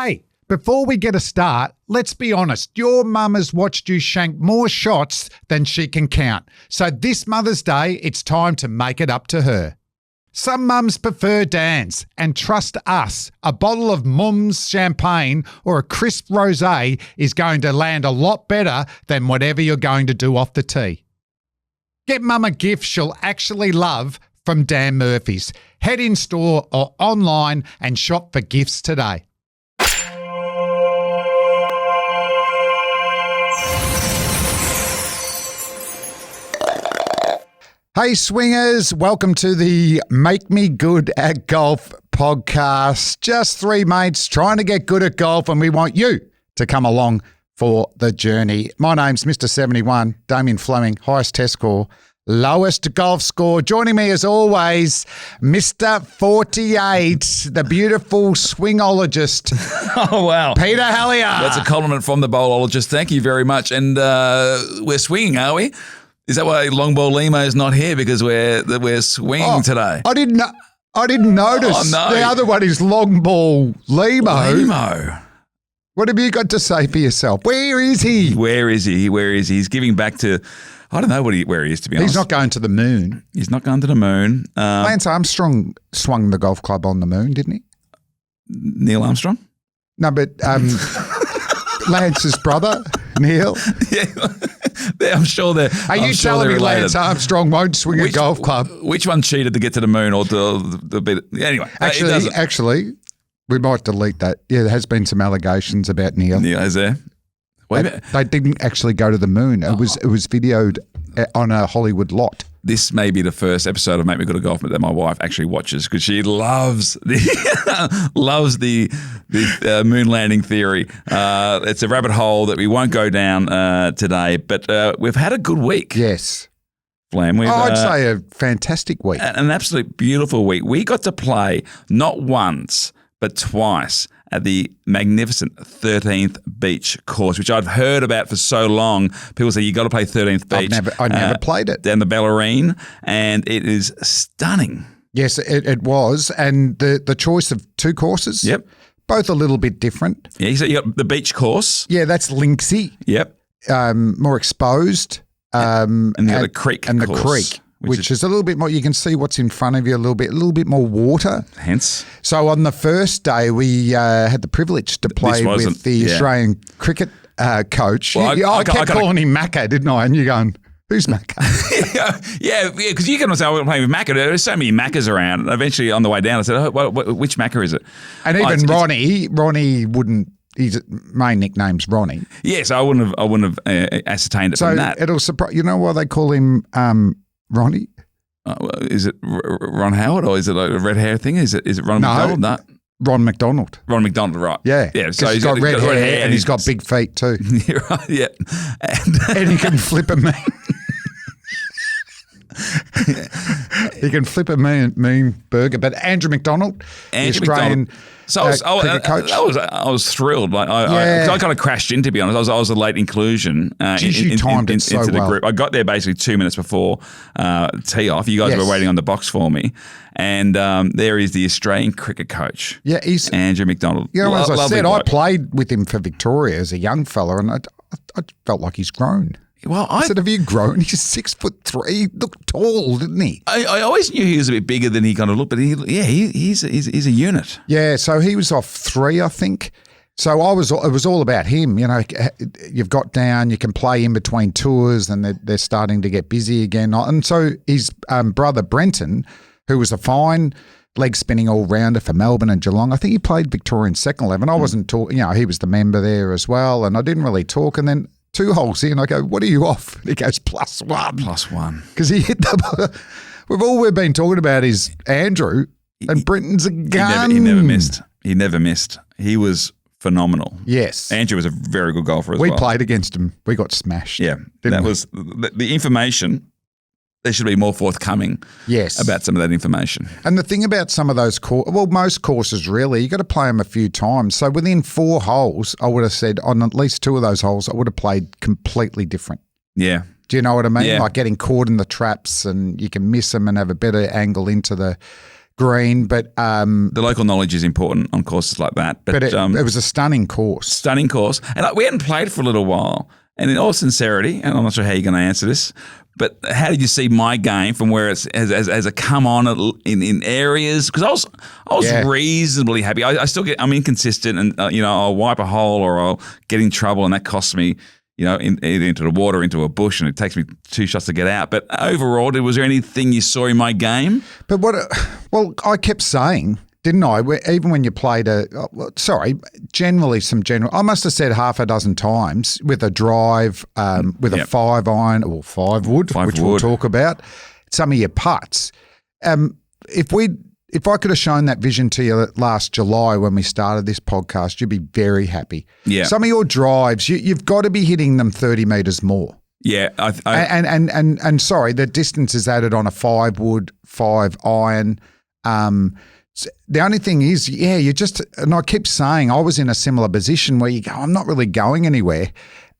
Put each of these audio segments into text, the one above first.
Hey, before we get a start, let's be honest. Your mum has watched you shank more shots than she can count. So this Mother's Day, it's time to make it up to her. Some mums prefer Dan's, and trust us, a bottle of Mum's champagne or a crisp rosé is going to land a lot better than whatever you're going to do off the tee. Get Mum a gift she'll actually love from Dan Murphy's. Head in store or online and shop for gifts today. Hey swingers, welcome to the Make Me Good at Golf podcast. Just three mates trying to get good at golf, and we want you to come along for the journey. My name's Mr. 71, Damien Fleming, highest test score, lowest golf score. Joining me as always, Mr. 48, the beautiful swingologist. Oh, wow. Peter Helliar. That's a compliment from the bowlologist. Thank you very much. And we're swinging, are we? Is that why Long Ball Limo is not here? Because we're swinging today. I didn't notice. Oh, no. The other one is Long Ball Limo. Limo. What have you got to say for yourself? Where is he? Where is he? He's giving back to, I don't know where he is, to be honest. He's not going to the moon. He's not going to the moon. Lance Armstrong swung the golf club on the moon, didn't he? Neil Armstrong? No, but Lance's brother, Neil. Yeah, I'm sure they're. Are you telling me related. Lance Armstrong won't swing a golf club? Which one cheated to get to the moon or the bit? Anyway, actually, we might delete that. Yeah, there has been some allegations about Neil. Neil, is there? Wait a minute. They didn't actually go to the moon. It was videoed on a Hollywood lot. This may be the first episode of Make Me Good at Golf that my wife actually watches because she loves the moon landing theory. It's a rabbit hole that we won't go down today, but we've had a good week. Yes. Flam, I'd say a fantastic week. An absolute beautiful week. We got to play not once, but twice at the magnificent 13th Beach course, which I've heard about for so long. People say you got to play 13th Beach. I never played it. Down the Bellarine, and it is stunning. Yes, it was. And the choice of two courses, yep, both a little bit different. Yeah, so you got the beach course. Yeah, that's linksy. Yep. More exposed. And you got the creek and course. The creek. Which is a little bit more, you can see what's in front of you a little bit more water. Hence. So on the first day, we had the privilege to play with the Australian cricket coach. Well, I kept calling him Macca, didn't I? And you're going, who's Macca? yeah, because you can say, I'm playing with Macca. There's so many Maccas around. And eventually on the way down, I said, which Macca is it? And even Ronnie wouldn't. His main nickname's Ronnie. Yes, I wouldn't have ascertained it from that. So it'll surprise. You know why they call him Ronnie? Is it Ron Howard or is it like a red hair thing? Is it Ron McDonald? No. Ron McDonald. Ron McDonald, right. Yeah. Yeah. So he's got red hair and he's got big feet too. Yeah, right, yeah. And he can flip a mean. He can flip a mean burger. But Andrew McDonald, the Australian cricket coach. I was thrilled. Like I kind of crashed in, to be honest. I was a late inclusion you timed it so into the well. group. I got there basically 2 minutes before tee off. You guys were waiting on the box for me. And there is the Australian cricket coach. Yeah, he's Andrew McDonald. You know, as I said, I played with him for Victoria as a young fella, and I felt like he's grown. Well, I said, have you grown? He's 6'3". He looked tall, didn't he? I always knew he was a bit bigger than he kind of looked, but he's a unit. Yeah, so he was off 3, I think. So it was all about him. You know, you've got down, you can play in between tours, and they're starting to get busy again. And so his brother Brenton, who was a fine leg spinning all rounder for Melbourne and Geelong, I think he played Victorian second 11. I wasn't talking. You know, he was the member there as well, and I didn't really talk. And then 2 holes in, I go, what are you off? And he goes, +1. +1. Because he hit we've been talking about is Andrew, and Brenton's a gun. He never missed. He was phenomenal. Yes. Andrew was a very good golfer as well. We played against him. We got smashed. Yeah. Was the information. There should be more forthcoming about some of that information. And the thing about some of those most courses really, you got to play them a few times. So within 4 holes, I would have said on at least 2 of those holes, I would have played completely different. Yeah. Do you know what I mean? Yeah. Like getting caught in the traps, and you can miss them and have a better angle into the green, but The local knowledge is important on courses like that. But it was a stunning course. Stunning course. And we hadn't played for a little while. And in all sincerity, and I'm not sure how you're going to answer this, but how did you see my game from where it's as a come on in areas? Because I was reasonably happy. I'm inconsistent, and I'll wipe a hole or I'll get in trouble, and that costs me, either into the water, into a bush, and it takes me 2 shots to get out. But overall, was there anything you saw in my game? But I kept saying, didn't I? Even when you played generally some general, I must have said half a dozen times with a drive, with a 5-iron or 5-wood, which we'll talk about, some of your putts. If I could have shown that vision to you last July when we started this podcast, you'd be very happy. Yeah. Some of your drives, you've got to be hitting them 30 metres more. Yeah. And sorry, the distance is added on a 5-wood, 5-iron. The only thing is, and I keep saying I was in a similar position where you go, I'm not really going anywhere.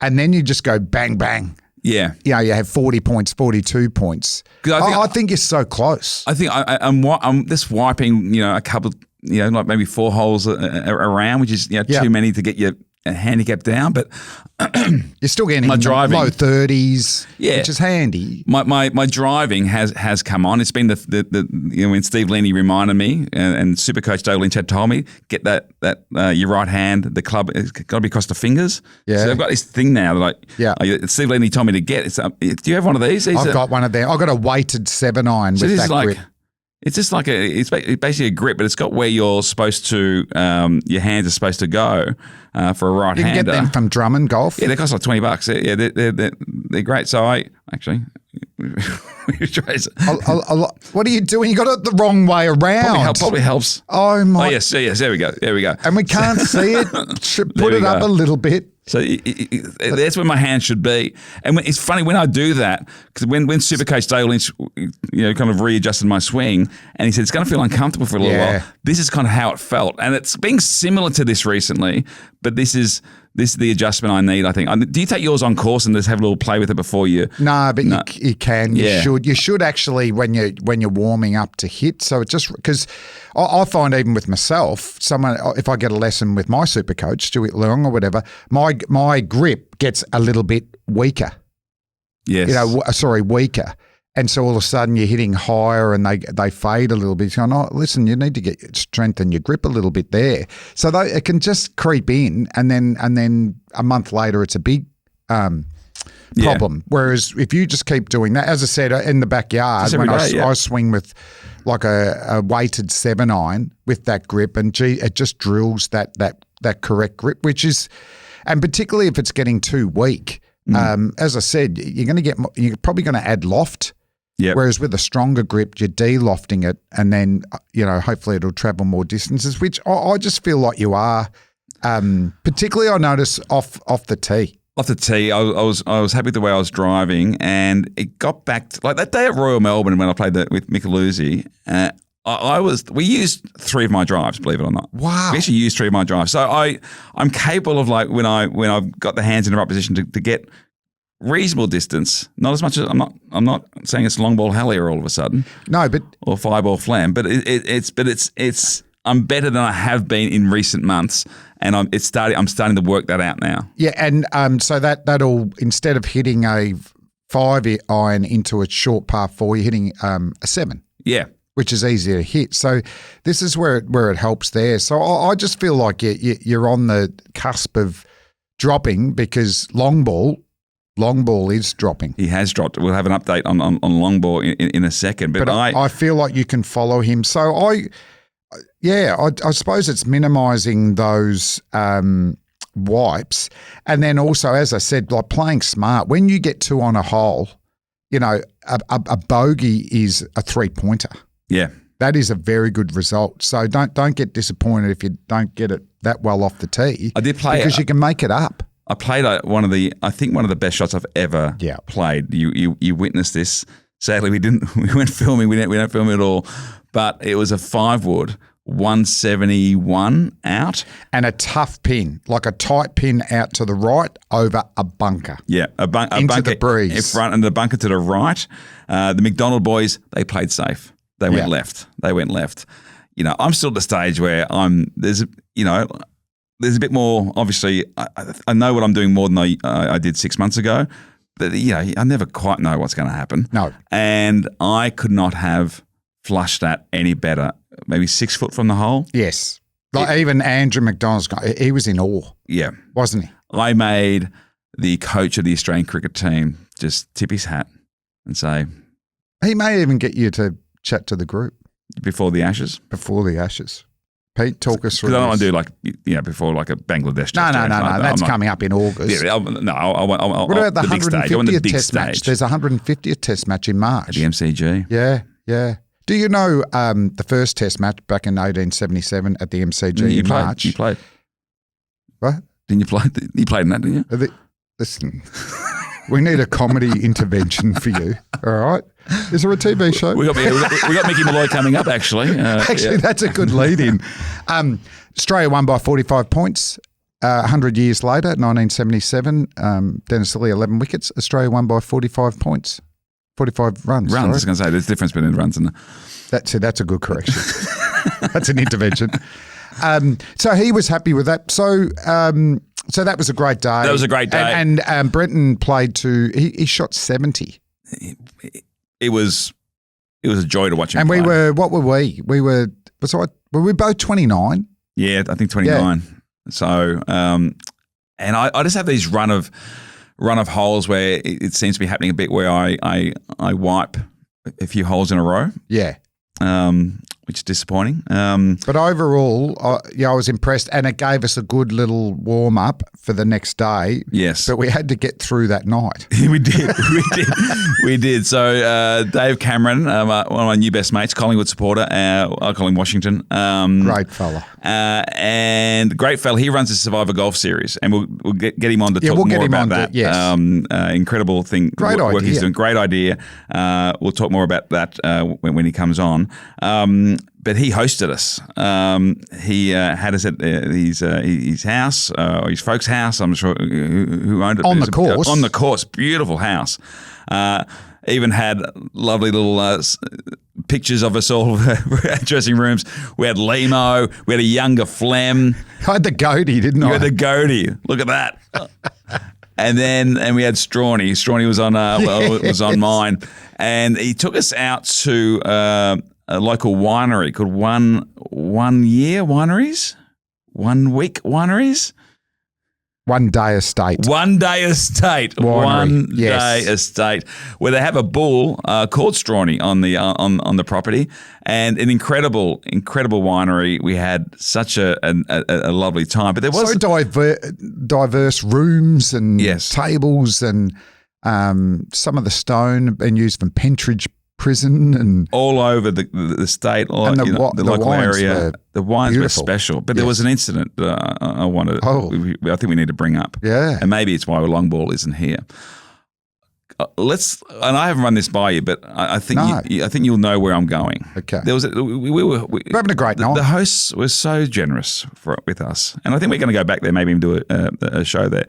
And then you just go bang, bang. Yeah. You have 40 points, 42 points. I think you're so close. I think I'm just wiping, a couple, like maybe 4 holes around, which is, too many to get your handicap down, but you're still getting my driving low 30s, which is handy. My driving has come on. It's been when Steve Leaney reminded me and Supercoach Doug Lynch had told me, get that your right hand, the club has got to be across the fingers. Yeah. So I've got this thing now that Steve Leaney told me to get. Do you have one of these? I've got one of them. I've got a weighted 7-iron with that grip. It's just like it's basically a grip, but it's got where you're supposed to, your hands are supposed to go for a right-hander. You can get them from Drummond Golf. Yeah, they cost like $20. Yeah, they're great. So I actually, what are you doing? You got it the wrong way around. Probably helps. Oh my! Oh yes, there we go. And we can't see it. Put it up a little bit. So that's where my hand should be. And it's funny when I do that, because when Supercoach Dale Lynch, kind of readjusted my swing, and he said it's going to feel uncomfortable for a little while. This is kind of how it felt, and it's being similar to this recently. But this is the adjustment I need, I think. Do you take yours on course and just have a little play with it before you? No, but you can. You should. You should actually when you're warming up to hit. So it just because I find even with myself, if I get a lesson with my super coach, Stuart Leong or whatever, my grip gets a little bit weaker. Yes. Weaker. And so all of a sudden you're hitting higher and they fade a little bit. You're going, listen, you need to strengthen your grip a little bit there. So it can just creep in and then a month later it's a big problem. Yeah. Whereas if you just keep doing that, as I said, in the backyard, when I swing with like a weighted 7-iron with that grip, and it just drills that correct grip, and particularly if it's getting too weak. As I said, you're probably going to add loft. Yep. Whereas with a stronger grip, you're de-lofting it, and then hopefully it'll travel more distances. Which I just feel like you are. Particularly, I notice off the tee. Off the tee, I was happy with the way I was driving, and it got back to, like that day at Royal Melbourne when I played with Micheluzzi. We used 3 of my drives, believe it or not. Wow. We actually used 3 of my drives. So I'm capable of, like, when I've got the hands in the right position to get reasonable distance. Not as much as I'm not saying it's long ball Helliar all of a sudden. No, but or 5-ball Flam, but it's I'm better than I have been in recent months, and I'm starting to work that out now. Yeah, and so that'll, instead of hitting a 5-iron into a short par 4, you're hitting a 7. Yeah. Which is easier to hit. So this is where it helps there. So I just feel like you're on the cusp of dropping, because long ball is dropping. He has dropped. We'll have an update on long ball in a second. But I feel like you can follow him. So I suppose it's minimising those wipes. And then also, as I said, like playing smart. When you get 2 on a hole, a bogey is a 3-pointer. Yeah. That is a very good result. So don't get disappointed if you don't get it that well off the tee. I did play because you can make it up. I played one of the best shots I've ever played. You witnessed this. Sadly, we weren't filming. We don't film it at all. But it was a 5-wood, 171 out. And a tough pin, like a tight pin out to the right over a bunker. Yeah, a bunker the breeze. In front and the bunker to the right. The McDonald boys, they played safe. They went left. They went left. You know, I'm still at the stage where there's a bit more, obviously, I know what I'm doing more than I did 6 months ago, but, you know, I never quite know what's going to happen. No. And I could not have flushed that any better, maybe 6 foot from the hole. Yes. Like even Andrew McDonald's, he was in awe. Yeah. Wasn't he? I made the coach of the Australian cricket team just tip his hat and say. He may even get you to chat to the group. Before the Ashes? Before the Ashes. Pete, talk us through this. I don't this. want to do before like a Bangladesh. No. That's coming up in August. Yeah, I want. What about the big stage? I want the 150th big Test stage. match? There's a 150th Test match in March. At the MCG. Yeah. Do you know the first Test match back in 1877 at the MCG in March? You played. What? Didn't you play? You played in that, didn't you? Listen, we need a comedy intervention for you. All right. Is there a TV show? We got Mickey Malloy coming up, actually. That's a good lead-in. Australia won by 45 points. 100 years later, 1977, Dennis Lilly, 11 wickets. Australia won by 45 points. 45 runs. I was going to say, there's a difference between runs and... That's a good correction. That's an intervention. So he was happy with that. So that was a great day. That was a great day. And Brenton played he shot 70. It was a joy to watch him play. And what were we? Were we both 29? Yeah, I think 29. Yeah. So, and I just have these run of holes where it seems to be happening a bit where I wipe a few holes in a row. Yeah. Which is disappointing. But overall, I was impressed, and it gave us a good little warm-up for the next day. Yes. But we had to get through that night. We did. So Dave Cameron, one of my new best mates, Collingwood supporter, I call him Washington. Great fella. And great fella. He runs the Survivor Golf Series, and we'll get him on to talk more about that. Yes. Incredible thing. Great work idea. He's doing. Great idea. We'll talk more about that when he comes on. But he hosted us. He had us at his house, or his folks' house. I'm not sure who owned it. On the course. On the course. Beautiful house. Even had lovely little pictures of us all at dressing rooms. We had Lemo. We had a younger Flem. I had the goatee, didn't I? You had the goatee. Look at that. And we had Strawny. Strawny was on was on mine, and he took us out to a local winery called One Year Wineries, 1 Week Wineries. One Day Estate. One Day Estate. Winery. One Day Estate, where they have a bull called Strawny on the property, and an incredible winery. We had such a lovely time, but there was diverse rooms and yes. tables, and some of the stone been used from Pentridge Prison and all over the state, or and the local area. The wines beautiful. Were special, but there was an incident I wanted. I think we need to bring up. Yeah, and maybe it's why long ball isn't here. And I haven't run this by you, but I think I think you'll know where I'm going. Okay, there was we're having a great night. The hosts were so generous with us, and I think we're going to go back there, maybe even do a show there.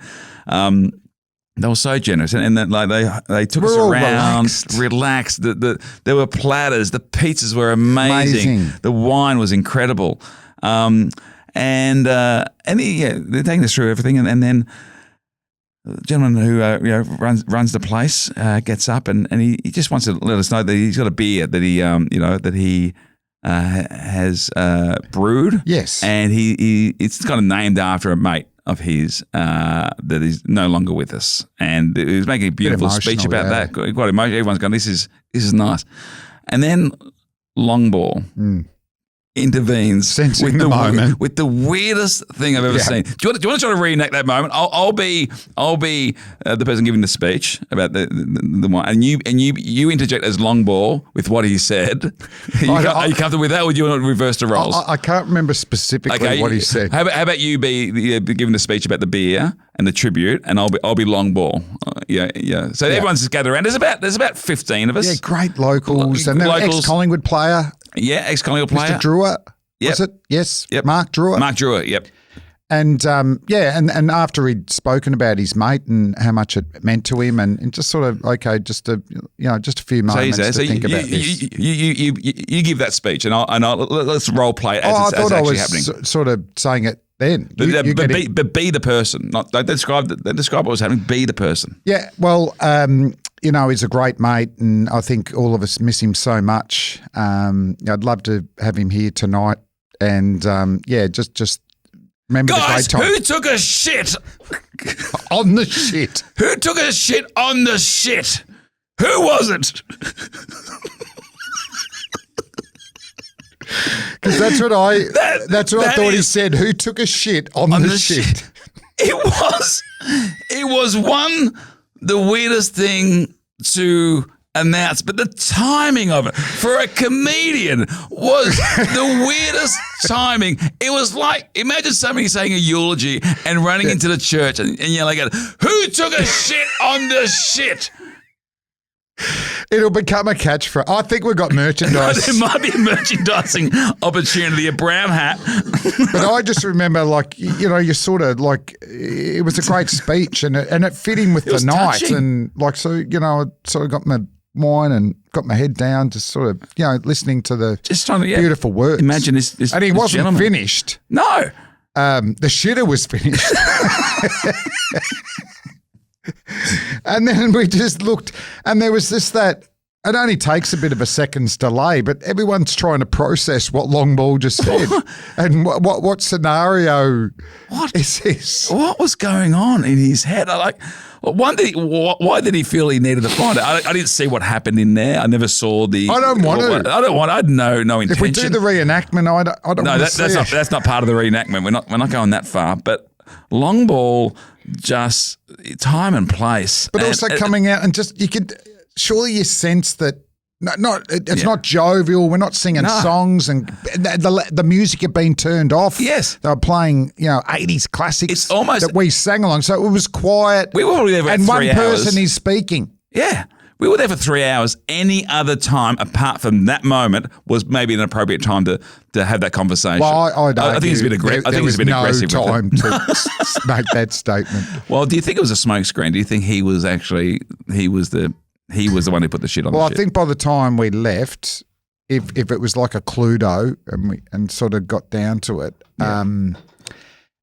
They were so generous, and then like they took us around, relaxed. There were platters. The pizzas were amazing. The wine was incredible, they're taking us through everything, and then the gentleman who runs the place gets up and he just wants to let us know that he's got a beer that he has brewed. Yes, and it's kind of named after a mate of his that is no longer with us, and he was making a beautiful speech about that. Quite emotional. Everyone's going, "This is nice," and then long ball intervenes sensing the moment with the weirdest thing I've ever seen. Do you want to try to reenact that moment? I'll be the person giving the speech about the one, and you interject as long ball with what he said. Are you comfortable with that, or do you want to reverse the roles? I can't remember specifically what he said. How about you be giving the speech about the beer and the tribute, and I'll be long ball. Yeah. So everyone's just gathered around. There's about 15 of us. Yeah, great locals and ex-Collingwood player. Yeah, ex-Collingwood player. Mr. Drewer, yep. was it? Yes. Yep. Mark Drewer. Mark Drewer, yep. And and after he'd spoken about his mate and how much it meant to him, and just sort of just a few moments to think about this. You give that speech, and let's role play it as I it's thought actually I was happening. sort of saying it then. But be the person. Don't describe what was happening. Be the person. Yeah. Well, he's a great mate, and I think all of us miss him so much. I'd love to have him here tonight, and just. Remember Guys, the great time. who took a shit on the shit? Who took a shit on the shit? Who was it? Because that's what I thought he said. Who took a shit on the shit? It was the weirdest thing to announce, but the timing of it for a comedian was the weirdest timing. It was like, imagine somebody saying a eulogy and running into the church and yelling at, who took a shit on the shit? It'll become a catchphrase. I think we've got merchandise. There might be a merchandising opportunity, a brown hat. But I just remember, you sort of it was a great speech, and it fit in with the night, touching. And I sort of got my wine and got my head down, just sort of listening to the beautiful words. Imagine this and he wasn't gentleman. Finished. No, the shitter was finished. And then we just looked, and there was that. It only takes a bit of a second's delay, but everyone's trying to process what Long Ball just said. And what scenario is this? What was going on in his head? Why did he feel he needed to find out? I didn't see what happened in there. I never saw the. I don't want to. I had no intention. If we do the reenactment, I don't want to see it. That's not part of the reenactment. We're not going that far. But Long Ball, just time and place. But also coming out and just you could. Surely you sense that it's not jovial. We're not singing songs, and the music had been turned off. Yes, they were playing 80s classics. It's almost that we sang along, so it was quiet. We were probably there for 3 hours. And one person is speaking. Yeah, we were there for 3 hours. Any other time apart from that moment was maybe an appropriate time to have that conversation. Well, I think it's a bit aggressive. I think it's a bit aggressive. No time to make that statement. Well, do you think it was a smokescreen? Do you think he was the one who put the shit on the shit? Well, I think by the time we left, if it was like a Cluedo and sort of got down to it, and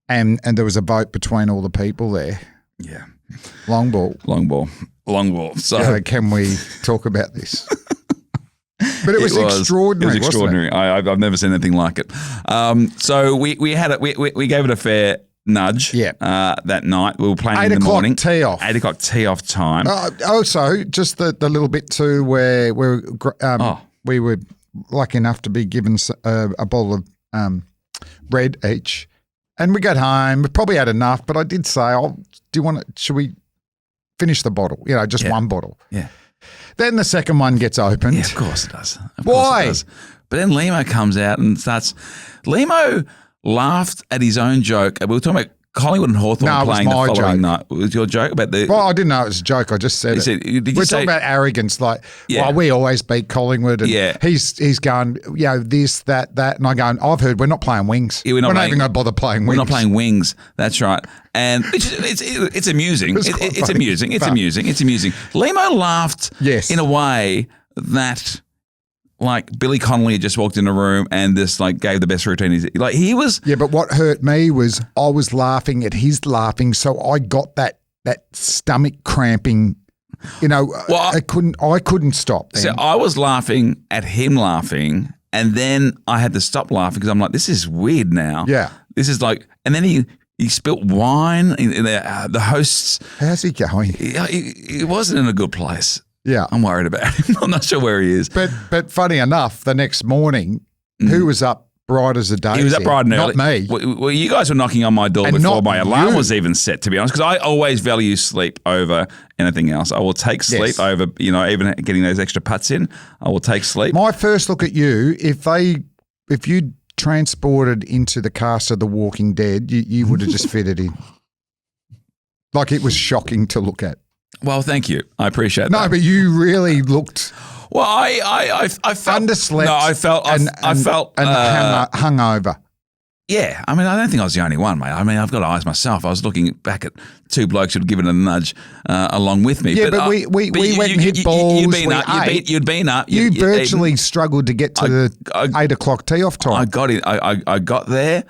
there was a vote between all the people there. Yeah. Long ball. So can we talk about this? But it was extraordinary. It was extraordinary. I've never seen anything like it. So we gave it a fair nudge. Yeah. That night we were playing in the morning. 8 o'clock tee off. 8 o'clock tee off time. Also, just the little bit too where we were lucky enough to be given a bowl of red each, and we got home. We probably had enough, but I did say, should we finish the bottle? Just one bottle. Yeah. Then the second one gets opened. Yeah, of course it does. Why? But then Lemo comes out and starts. Lemo laughed at his own joke. We were talking about Collingwood and Hawthorn playing the following night. It was your joke about the. Well, I didn't know it was a joke. I just said it. We're talking about arrogance, we always beat Collingwood, and he's going, this, that, and I going, I've heard we're not playing wings. Yeah, we're not even going to bother playing wings. We're not playing wings. That's right. And it's amusing. It's amusing. It's amusing. Lemo laughed in a way that. Like Billy Connolly had just walked in a room and just gave the best routine. He was. Yeah, but what hurt me was I was laughing at his laughing, so I got that stomach cramping. I couldn't stop. Then. So I was laughing at him laughing, and then I had to stop laughing because I'm like, this is weird now. Yeah, this is and then he spilt wine in the hosts. How's he going? He wasn't in a good place. Yeah. I'm worried about him. I'm not sure where he is. But funny enough, the next morning, who was up bright as a daisy? He was up bright and early. Not me. Well, you guys were knocking on my door before my alarm was even set, to be honest, because I always value sleep over anything else. I will take sleep over, even getting those extra putts in. I will take sleep. My first look at you, if you transported into the cast of The Walking Dead, you would have just fitted in. It was shocking to look at. Well, thank you. I appreciate that. No, but you really looked. Well, I felt underslept. No, I felt hungover. Yeah, I mean, I don't think I was the only one, mate. I mean, I've got eyes myself. I was looking back at two blokes who'd given it a nudge along with me. Yeah, but we went and hit balls. You'd been up. You virtually struggled to get to the 8 o'clock tee off time. I got it. I got there.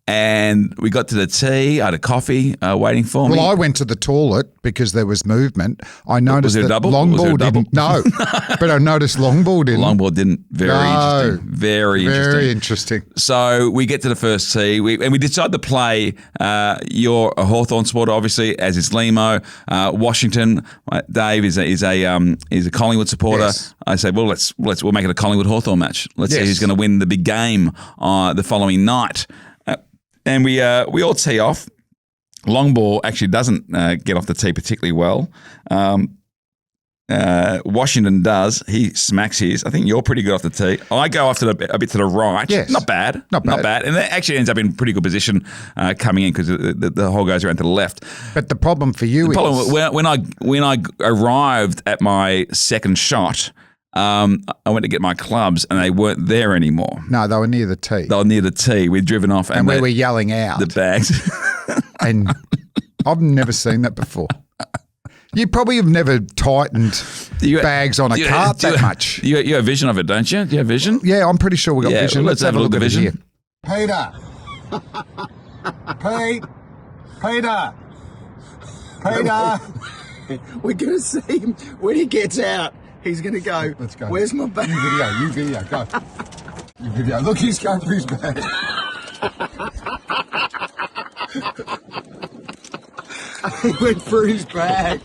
And we got to the tee. I had a coffee waiting for me. Well, I went to the toilet because there was movement. I noticed that double? Longball didn't. No, but I noticed Longball didn't. Longball didn't. Interesting. Very interesting. So we get to the first tee, and we decide to play. You're a Hawthorn supporter, obviously, as is Flemo. Washington. Dave is a Collingwood supporter. Yes. I say, well, we'll make it a Collingwood Hawthorn match. Let's see who's going to win the big game the following night. And we all tee off. Longball actually doesn't get off the tee particularly well. Washington does. He smacks his. I think you're pretty good off the tee. I go off a bit to the right. Yes. Not bad. And it actually ends up in pretty good position coming in because the hole goes around to the left. But the problem for you is... When I arrived at my second shot... I went to get my clubs and they weren't there anymore. No, they were near the tee. We'd driven off. And we were yelling out. The bags. And I've never seen that before. You probably have never tightened bags on a cart that much. You have vision of it, don't you? Do you have vision? Yeah, I'm pretty sure we got vision. Let's have a look at vision. Here. Peter. Peter. We're going to see him when he gets out. He's going to go, let's go. Where's my bag? You video, go. You video. Look, he's going through his bag. He went through his bag.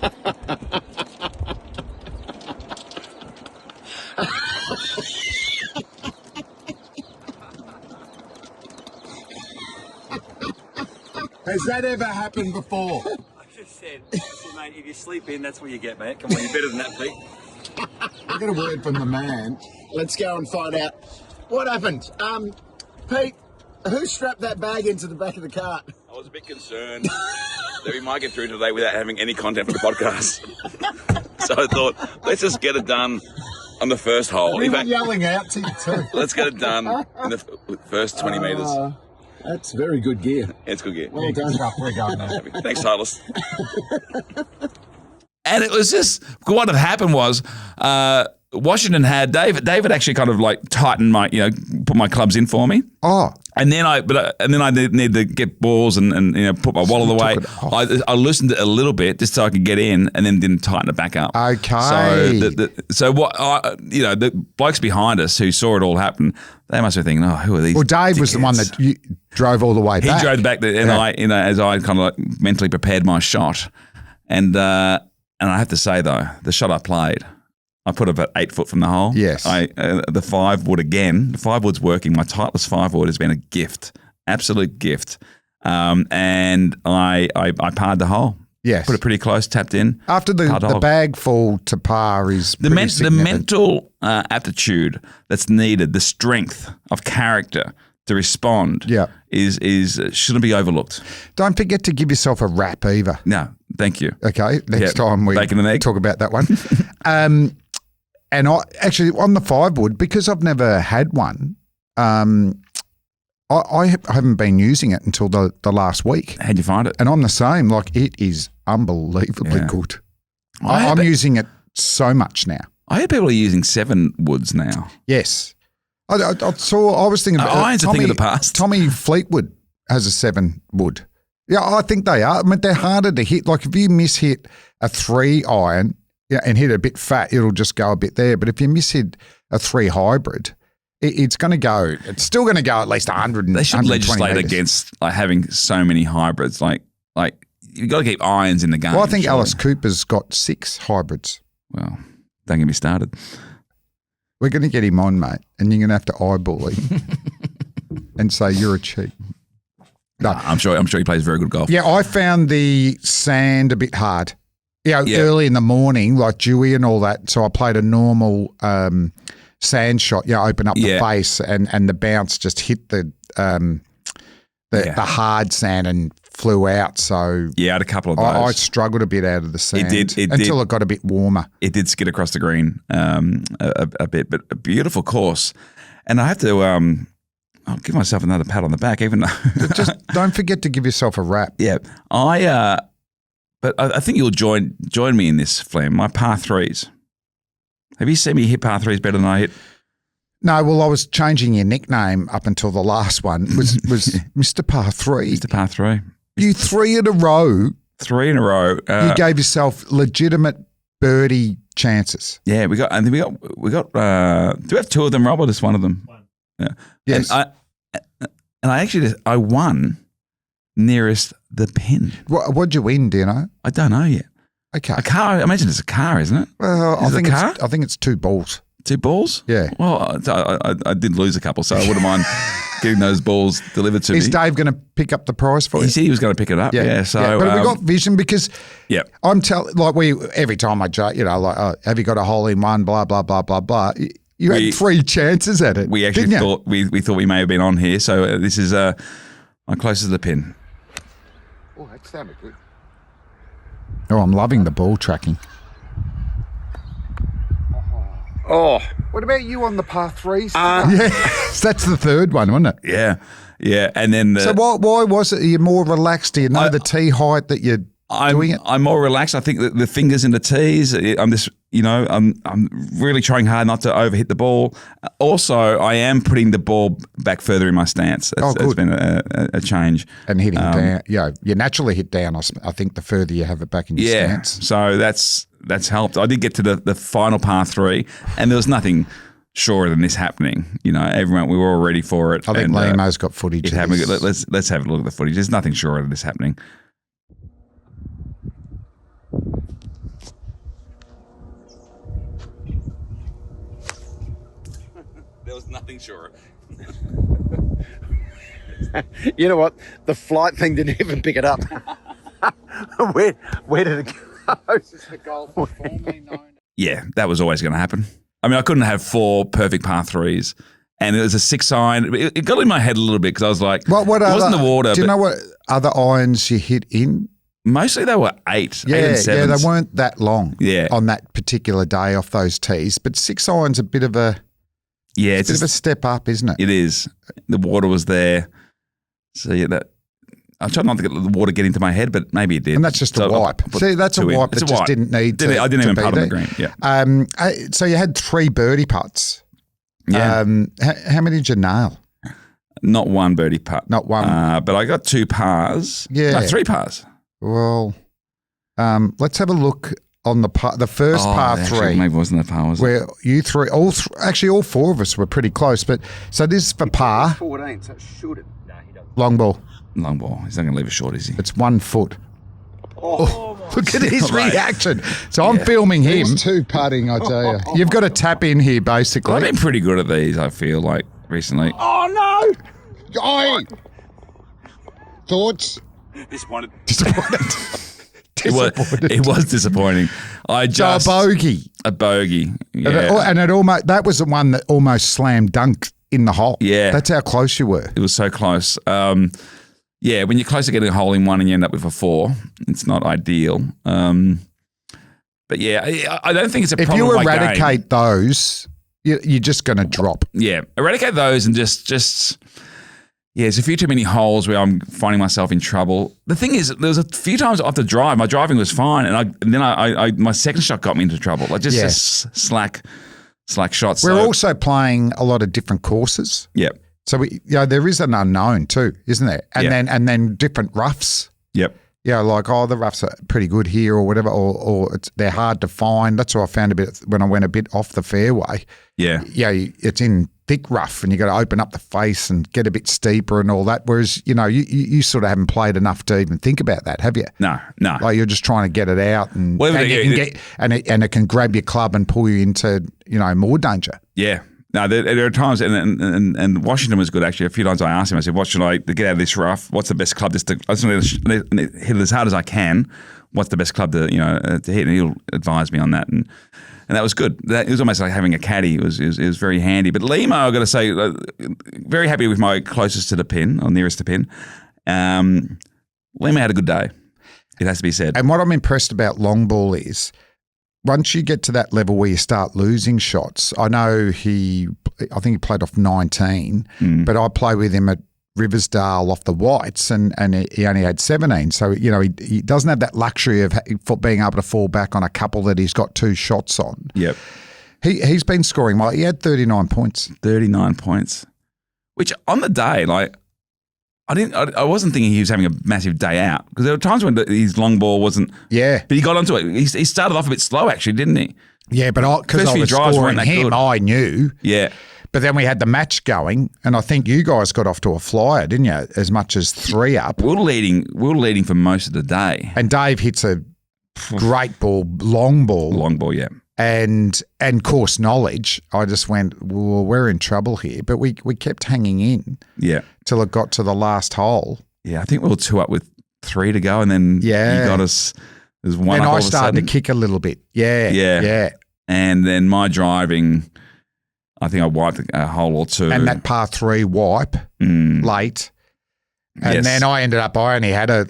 Has that ever happened before? I just said, mate, if you sleep in, that's what you get, mate. Come on, you're better than that, Pete. I got a word from the man. Let's go and find out what happened. Pete, who strapped that bag into the back of the cart? I was a bit concerned that we might get through today without having any content for the podcast. So I thought, let's just get it done on the first hole. We were yelling out to you too. Let's get it done in the first 20 metres. That's very good gear. It's good gear. Well done. We're going now. Thanks, Silas. And it was just, what had happened was Washington had, David actually kind of like tightened my, put my clubs in for me. Oh. And then I need to get balls and put my wallet away. I loosened it a little bit just so I could get in, and then didn't tighten it back up. Okay. So the blokes behind us who saw it all happen, they must be thinking, oh, who are these? Well, Dave dickheads? was the one that drove all the way back. He drove back, and I, as I kind of like mentally prepared my shot, and I have to say though, the shot I played, I put about 8 foot from the hole. Yes. The 5 wood again. The 5 wood's working. My Titleist 5 wood has been a gift, absolute gift. And I parred the hole. Yes. Put it pretty close, tapped in. After the bag fall to par is the mental aptitude that's needed, the strength of character to respond is shouldn't be overlooked. Don't forget to give yourself a wrap either. No, thank you. Okay, next time we bacon and egg. Talk about that one. And I actually on the 5 wood, because I've never had one, I haven't been using it until the last week. How'd you find it? And I'm the same. Like, it is unbelievably good. I'm using it so much now. I heard people are using 7 woods now. Yes. I was thinking about irons a thing of the past. Tommy Fleetwood has a 7 wood. Yeah, I think they are. I mean, they're harder to hit. Like, if you mishit a 3 iron and hit a bit fat, it'll just go a bit there. But if you mishit a 3 hybrid, it's going to go. It's still going to go at least 100. They should legislate against having so many hybrids. Like you've got to keep irons in the game. Well, I think Alice Cooper's got 6 hybrids. Well, don't get me started. We're going to get him on, mate, and you're going to have to eyeball him and say you're a cheat. No, I'm sure he plays very good golf. Yeah, I found the sand a bit hard. Early in the morning, like dewy and all that. So I played a normal sand shot. Open up the face, and the bounce just hit the hard sand and flew out. So I had a couple of those. I struggled a bit out of the sand. It did until it got a bit warmer. It did skid across the green a bit, but a beautiful course. And I have to I'll give myself another pat on the back, even though. Just don't forget to give yourself a rap. Yeah. But I think you'll join me in this, Flem. My par threes. Have you seen me hit par threes better than I hit? No, well, I was changing your nickname up until the last one was Mr. Par 3. Mr. Par 3. You 3 in a row. 3 in a row. You gave yourself legitimate birdie chances. Yeah, we got. Do we have 2 of them, Rob, or just one of them? One. Yeah. Yes. And I won nearest the pin. What'd you win? Do you know? I don't know yet. Okay. A car. I imagine it's a car, isn't it? Well, Is it a car? I think it's 2 balls. 2 balls? Yeah. Well, I did lose a couple, so I wouldn't mind getting those balls delivered to me. Is Dave going to pick up the prize for you? He said he was going to pick it up. Yeah. So, but we got vision because yeah, I'm every time I joke, have you got a hole in one? Blah blah blah blah blah. You had 3 chances at it. We actually didn't thought we thought we may have been on here. So this is my closest to the pin. Oh, that sounded good. Oh, I'm loving the ball tracking. Oh, What about you on the par 3s? Yes, that's the 3rd one, wasn't it? Yeah, and then So why was it? Are you more relaxed? Do you know the tee height that you're doing it? I'm more relaxed. I think that the fingers in the tees. I'm just, I'm really trying hard not to overhit the ball. Also, I am putting the ball back further in my stance. It's good. been a change. And hitting down. Yeah, you naturally hit down. I think the further you have it back in your stance. So that's helped. I did get to the final par 3, and there was nothing surer than this happening. Everyone, we were all ready for it. I think Lemo's got footage. Let's have a look at the footage. There's nothing surer than this happening. There was nothing surer. you know what? The flight thing didn't even pick it up. Where did it go? This is the golf formerly known. Yeah, that was always going to happen. I mean, I couldn't have 4 perfect par 3s, and it was a 6 iron. It got in my head a little bit because I was like, What it wasn't the water. Do you know what other irons you hit in? Mostly they were 8 and 7s. Yeah, they weren't that long. Yeah. On that particular day off those tees, but 6 irons a bit of a it's bit of a step up, isn't it? It is. The water was there, so I tried not to get the water get into my head, but maybe it did. And that's just a wipe. See, that's a wipe that just didn't need to. I didn't even be putt on the there. green. Yeah. So you had 3 birdie putts. Yeah. How many did you nail? Not one birdie putt. Not one. But I got 2 pars. Yeah. No, 3 pars. Well, let's have a look on the first par 3. Maybe it wasn't the par, was it? Where you 3, actually all 4 of us were pretty close. But so this is for par. 14, so shoot it. No, he doesn't. Long ball. Long ball. He's not going to leave it short, is he? It's 1 foot. Look at his Right. reaction. So I'm filming him. He's 2 putting, I tell you. You've got to tap in here, basically. I've been pretty good at these, I feel like, recently. Oh, no! Oi! Thoughts? Disappointed. Disappointed. It was disappointing. So a bogey. A bogey. Yeah. And it almost that was the one that almost slam dunked in the hole. Yeah. That's how close you were. It was so close. Yeah, when you're close to getting a hole in one and you end up with a 4, it's not ideal. But yeah, I don't think it's a problem. If you with my game. eradicate those, you're just going to drop. Yeah, eradicate those and just there's a few too many holes where I'm finding myself in trouble. The thing is, there was a few times off the drive, my driving was fine, and then my second shot got me into trouble. Like just slack shots. We're also playing a lot of different courses. Yep. So there is an unknown too, isn't there? And then different roughs. Yep. Like, the roughs are pretty good here or whatever, or they're hard to find. That's what I found a bit when I went a bit off the fairway. Yeah. Yeah, it's in thick rough and you got to open up the face and get a bit steeper and all that. Whereas, you sort of haven't played enough to even think about that, have you? No. Like you're just trying to get it out and, Well, it can grab your club and pull you into, more danger. Yeah. No, there are times, and Washington was good actually. A few times I asked him, I said, what should I to get out of this rough? What's the best club? I just want to hit it as hard as I can. What's the best club to hit? And he'll advise me on that. And that was good. It was almost like having a caddy. It was very handy. But Limo, I've got to say, very happy with my closest to the pin, or nearest to pin. Limo had a good day. It has to be said. And what I'm impressed about long ball is once you get to that level where you start losing shots, I know I think he played off 19, but I play with him at Riversdale off the whites and he only had 17. So, he doesn't have that luxury of being able to fall back on a couple that he's got 2 shots on. Yep. He's been scoring well. He had 39 points. 39 points, which on the day, like, I wasn't thinking he was having a massive day out because there were times when his long ball wasn't. Yeah. But he got onto it. He started off a bit slow, actually, didn't he? Yeah, but because I was scoring him, I knew. Yeah. But then we had the match going, and I think you guys got off to a flyer, didn't you? As much as 3 up. We were leading for most of the day. And Dave hits a great ball, long ball. Long ball, yeah. And course knowledge. I just went, well, we're in trouble here. But we kept hanging in. Yeah. Till it got to the last hole. Yeah, I think we were 2 up with 3 to go, and then you got us. There's 1 and up all I of a started sudden. to kick a little bit. Yeah. And then my driving, I think I wiped a hole or 2. And that par 3 wipe late. And then I only had a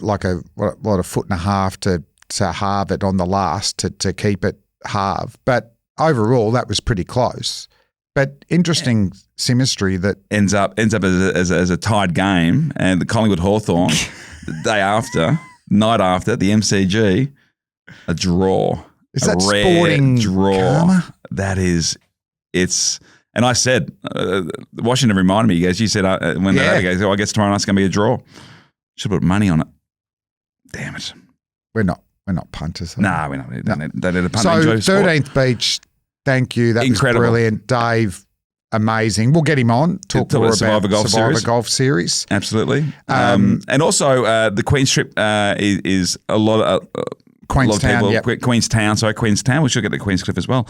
foot and a half to halve it on the last to keep it halve. But overall, that was pretty close. But interesting symmetry that ends up as a tied game, and the Collingwood Hawthorn the night after the MCG, a draw. Is that sporting draw? Karma? That is, it's. And I said, Washington reminded me. He goes, "You said when they goes, I guess tomorrow night's going to be a draw. Should put money on it. Damn it, we're not punters. We're not. They did a punt. So 13th Beach. Thank you. That Incredible. was brilliant. Dave, amazing. We'll get him on. Talk more about Survivor Golf Series. Absolutely. And also the Queen's trip is a lot of Queenstown. Queenstown. We should get the Queen's Cliff as well.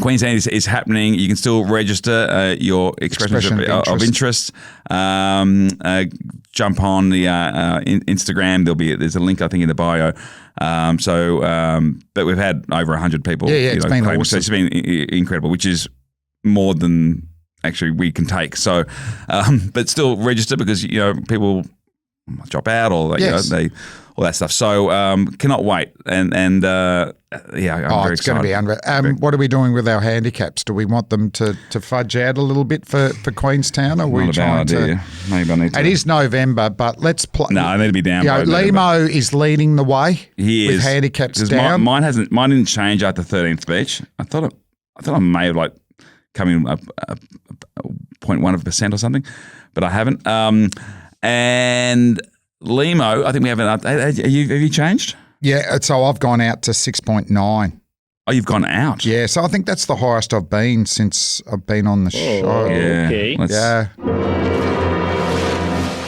Queenstown is happening. You can still register your expression of interest. Jump on the Instagram. There's a link I think in the bio. But we've had over 100 people. It's been awesome. So it's been incredible, which is more than actually we can take. So, but still register because people drop out or all that stuff. So cannot wait. I'm very it's going to be excited. unreal. What are we doing with our handicaps? Do we want them to fudge out a little bit for Queenstown? Or are we trying to? Maybe I need to. It is November, but let's play. No, I need to be down. Limo is leading the way. He with is handicaps down. Mine didn't change after 13th Beach. I thought I may have come in a 0.1% or something, but I haven't. And Limo, I think we haven't. Have you changed? Yeah, so I've gone out to 6.9. Oh, you've gone out? Yeah, so I think that's the highest I've been since I've been on the show. Yeah. Okay.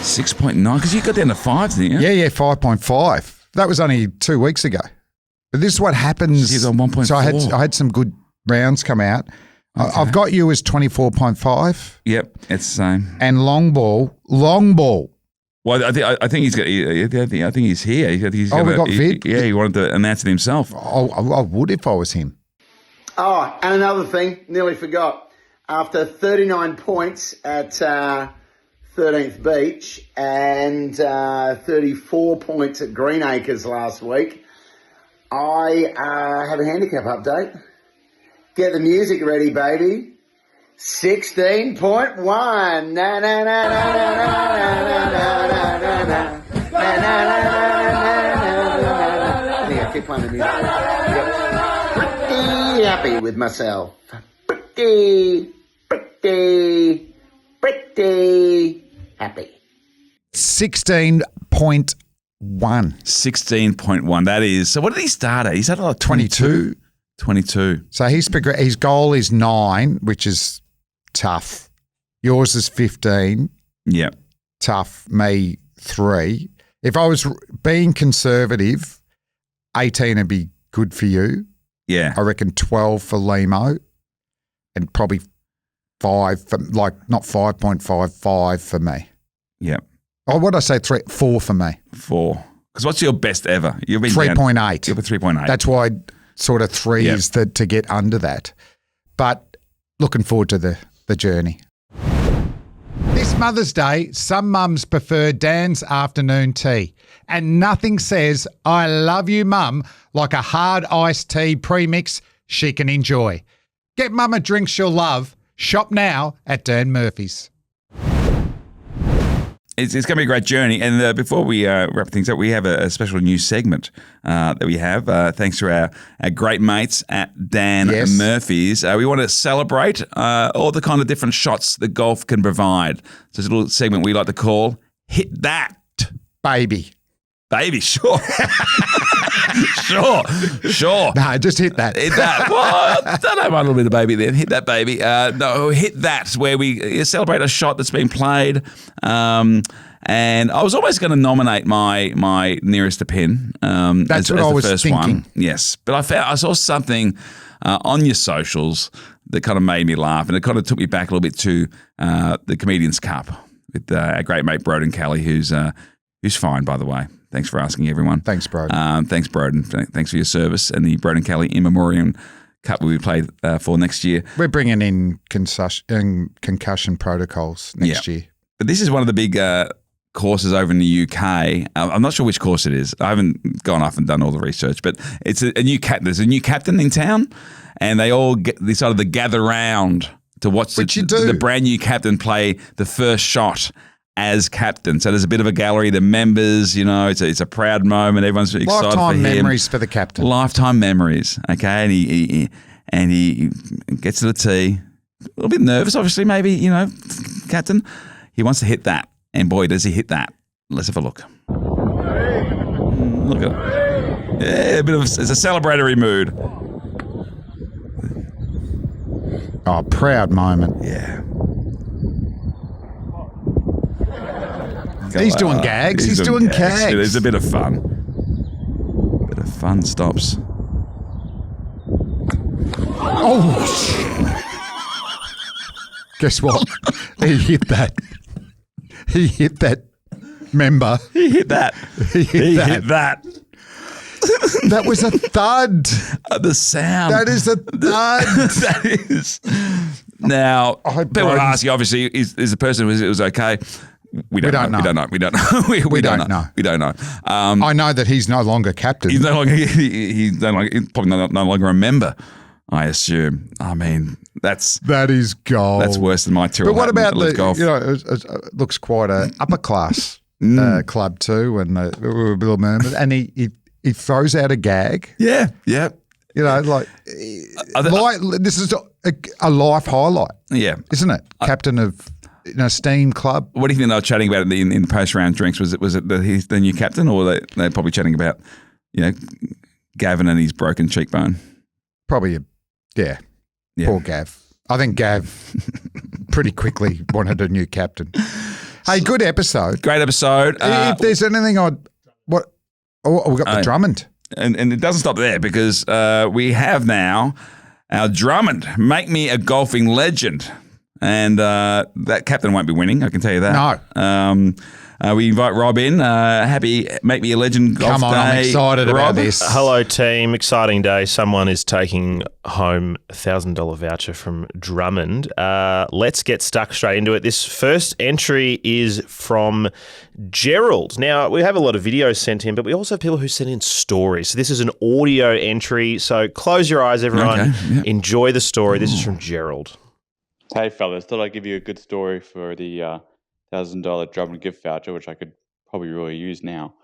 6.9, because you got down to 5, didn't you? Yeah, 5.5. That was only 2 weeks ago. But this is what happens. She's on 1.4. So I had some good rounds come out. Okay. I've got you as 24.5. Yep, it's the same. And long ball. Well, I think he's got. I think he's here. We got Vid. He wanted to announce it himself. I would if I was him. Oh, and another thing, nearly forgot. After 39 points at 13th Beach and 34 points at Greenacres last week, I have a handicap update. Get the music ready, baby. 16.1. Na na na na na I keep playing the music. Pretty happy with myself. Pretty happy. 16.1. 16.1. That is. So what did he start at? He's at 22. 22. So his goal is 9, which is tough. Yours is 15. Yep. Tough. Me, 3. If I was being conservative, 18 would be good for you. Yeah. I reckon 12 for Limo and probably 5 for, not 5.5, 5 for me. Yep. Oh, what did I say? 4 for me. 4. Because what's your best ever? You've been 3.8. You're 3.8. That's why sort of 3 is to get under that. But looking forward to the journey. This Mother's Day, some mums prefer Dan's afternoon tea. And nothing says, I love you, Mum, like a hard iced tea premix she can enjoy. Get Mum a drink she'll love. Shop now at Dan Murphy's. It's going to be a great journey. And before we wrap things up, we have a special new segment that we have, thanks to our great mates at Dan Murphy's. We want to celebrate all the kind of different shots that golf can provide. So it's a little segment we like to call Hit That. Baby. Baby, sure. Sure. No, just hit that. Hit that. Well, I don't mind a little bit of baby there. Hit that, baby. No, hit that, where we celebrate a shot that's been played. And I was always going to nominate my nearest to pin That's what I was first thinking. one. Yes, but I saw something on your socials that kind of made me laugh, and it kind of took me back a little bit to the Comedians Cup with our great mate Broden Kelly, who's fine, by the way. Thanks for asking, everyone. Thanks, Broden. Thanks, Broden. Thanks for your service. And the Broden Kelly In Memoriam Cup we play for next year. We're bringing in concussion protocols next year. But this is one of the big courses over in the UK. I'm not sure which course it is. I haven't gone off and done all the research, but it's a new there's a new captain in town, and they all decided to gather round to watch the brand new captain play the first shot as captain. So there's a bit of a gallery, the members, it's a proud moment. Everyone's excited for him. Lifetime memories for the captain. Lifetime memories, okay? And he gets to the tee, a little bit nervous, obviously, maybe, captain. He wants to hit that. And boy, does he hit that. Let's have a look. Look at it. Yeah, it's a celebratory mood. Oh, proud moment. Yeah. He's doing gags. He's doing gags. There's a bit of fun. Bit of fun stops. Oh, guess what? He hit that. He hit that member. He hit that. He hit that. That was a thud. The sound. That is a thud. That is. Now, people will ask you, obviously, is the person who was okay? We don't know. We don't know. We don't know. We don't know. We don't know. I know that he's no longer captain. He's no longer. He's probably no longer a member, I assume. I mean, that is gold. That's worse than my tour. But what about it looks quite a upper class club too, and Bill Merman, and he throws out a gag. Yeah. This is a life highlight. Yeah, isn't it? Captain of a steam club. What do you think they were chatting about in the post round drinks? Was it he's the new captain, or they're probably chatting about Gavin and his broken cheekbone? Probably, yeah. Poor Gav. I think Gav pretty quickly wanted a new captain. Hey, good episode. Great episode. If there's anything we got the Drummond. And it doesn't stop there, because we have now our Drummond, Make Me a Golfing Legend. And that captain won't be winning, I can tell you that. No. We invite Rob in. Happy Make Me a Legend golf Come on, day. I'm excited about this. Hello, team. Exciting day. Someone is taking home a $1,000 voucher from Drummond. Let's get stuck straight into it. This first entry is from Gerald. Now, we have a lot of videos sent in, but we also have people who send in stories. So this is an audio entry. So close your eyes, everyone. Okay, yeah. Enjoy the story. This is from Gerald. Hey fellas, thought I'd give you a good story for the $1,000 Drummond gift voucher, which I could probably really use now.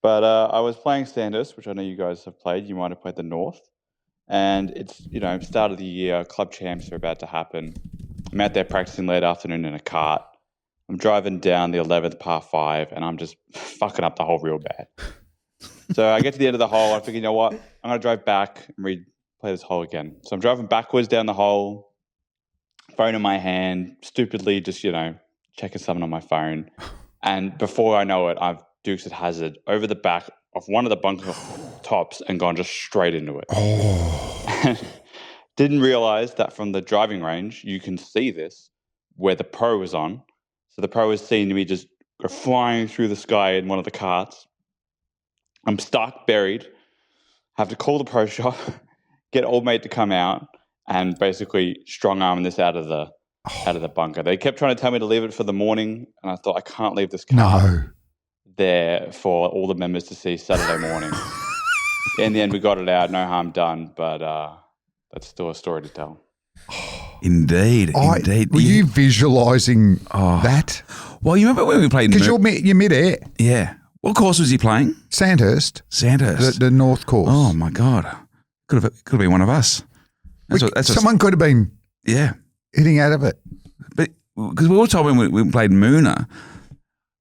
But I was playing Sandhurst, which I know you guys have played. You might have played the North. And it's, start of the year, club champs are about to happen. I'm out there practicing late afternoon in a cart. I'm driving down the 11th par 5, and I'm just fucking up the hole real bad. So I get to the end of the hole. I figure, you know what? I'm going to drive back and replay this hole again. So I'm driving backwards down the hole, phone in my hand, stupidly just, checking something on my phone. And before I know it, I've Dukes at hazard over the back of one of the bunker tops and gone just straight into it. Oh. Didn't realize that from the driving range, you can see this where the pro was on. So the pro was seen me just go flying through the sky in one of the carts. I'm stuck, buried, have to call the pro shop, get old mate to come out, and basically strong arm this out of the out of the bunker. They kept trying to tell me to leave it for the morning, and I thought, I can't leave this car No. there for all the members to see Saturday morning. In the end, we got it out, no harm done, but that's still a story to tell. Indeed. Were you visualising that? Well, you remember when we played? Because you're mid-air. Yeah. What course was he playing? Sandhurst. Sandhurst. The North course. Oh my God. Could have been one of us. Someone could have been hitting out of it. But because we were told when we played Moona,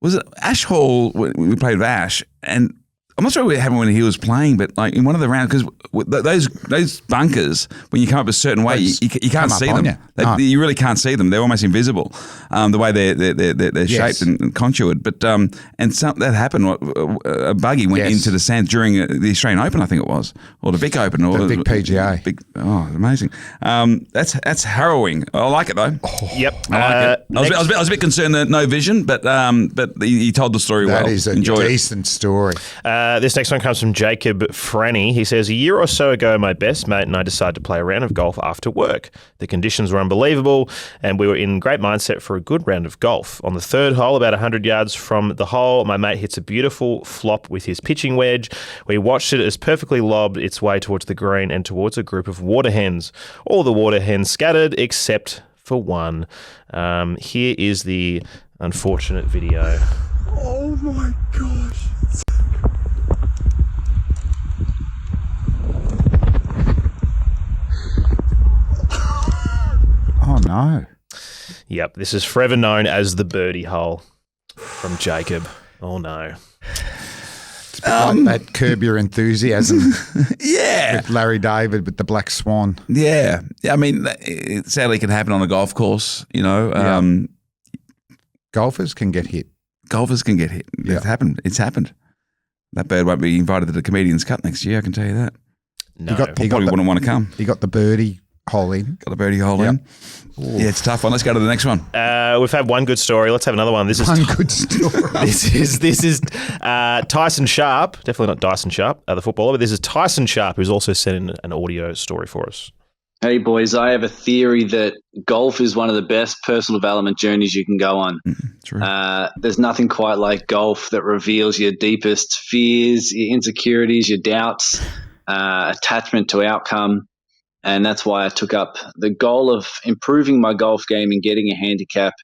was it Ash Hall? We played with Ash, and I'm not sure what happened when he was playing, but like in one of the rounds, because those bunkers, when you come up a certain way, you can't see them. You really can't see them. They're almost invisible, the way they're shaped and contoured. But that happened. A buggy went into the sand during the Australian Open, I think it was, or the Vic Open, or the Vic PGA. Amazing. That's harrowing. I like it though. Yep. I like it. I was a bit concerned that no vision, but he told the story well. That is a decent story. This next one comes from Jacob Franny. He says, a year or so ago, my best mate and I decided to play a round of golf after work. The conditions were unbelievable, and we were in great mindset for a good round of golf. On the third hole, about 100 yards from the hole, my mate hits a beautiful flop with his pitching wedge. We watched it as perfectly lobbed its way towards the green and towards a group of water hens. All the water hens scattered except for one. Here is the unfortunate video. Oh my gosh. Oh, no. Yep, this is forever known as the birdie hole from Jacob. Oh, no. It's a bit like that Curb Your Enthusiasm Yeah. with Larry David with the Black Swan. Yeah. I mean, it sadly can happen on a golf course, you know. Golfers can get hit. Golfers can get hit. Yeah. It's happened. That bird won't be invited to the Comedians' Cup next year, I can tell you that. No. Probably wouldn't want to come. He got the birdie hole in. Got the birdie hole in. Yeah, it's a tough one. Let's go to the next one. We've had one good story. Let's have another one. This is One good story. This is Tyson Sharp. Definitely not Dyson Sharp, the footballer, but this is Tyson Sharp, who's also sent in an audio story for us. Hey, boys, I have a theory that golf is one of the best personal development journeys you can go on. True. There's nothing quite like golf that reveals your deepest fears, your insecurities, your doubts, attachment to outcome. And that's why I took up the goal of improving my golf game and getting a handicap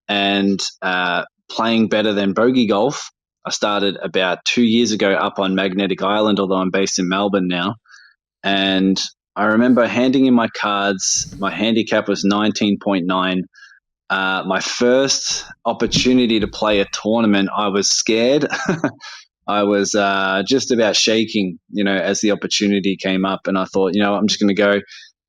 and playing better than bogey golf. I started about 2 years ago up on Magnetic Island, although I'm based in Melbourne now. And I remember handing in my cards. My handicap was 19.9. My first opportunity to play a tournament, I was scared. I was just about shaking, as the opportunity came up. And I thought, I'm just going to go